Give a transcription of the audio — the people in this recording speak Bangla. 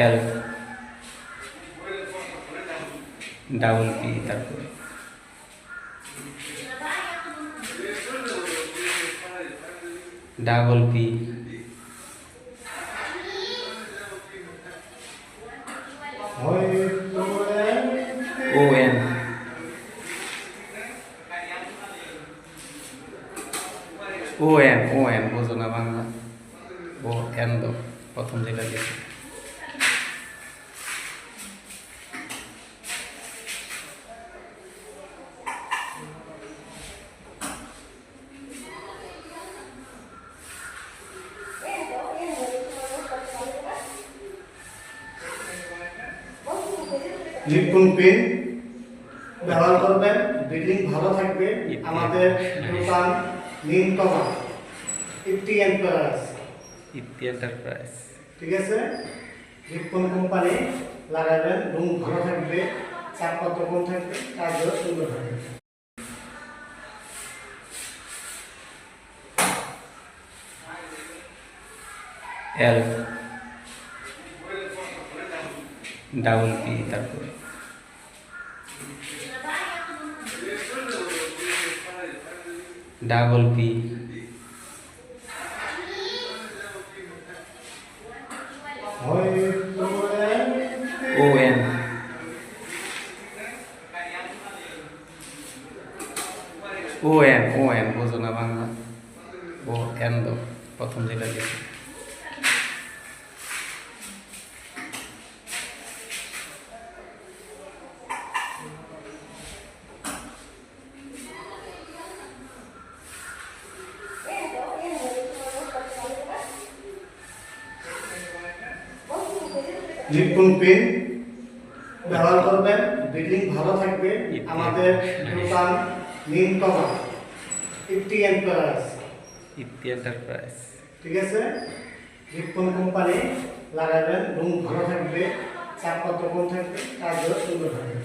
এল ডাবল পি তারপরে ডাবল পি ও এন বোঝো না বাংলা ও এন দো প্রথম যেটা দিয়েছে লিপুন পেন ব্যবহার করবেন, বিল্ডিং ভালো থাকবে। আমাদের দোকান নীলতলা ইফতি এন্টারপ্রাইজ, ঠিক আছে। লিপুন কোম্পানি লাগাবেন, রুম ভালো থাকবে, চাপপত্র কম থাকবে, কাজও সুন্দর থাকবে। এল ডাবল পি তারপরে ডাবল পি ও এন বোঝো না বাংলা ও এন দো প্রথম যেটা দিয়েছে লিপুন পেন ব্যবহার করবেন, বিল্ডিং ভালো থাকবে। আমাদের দোকান নীলতলা ইফতি এন্টারপ্রাইজ, ঠিক আছে। লিপুন কোম্পানি লাগাবেন, রুম ভালো থাকবে, চাপপত্র কম থাকবে, কাজও সুন্দর থাকবে।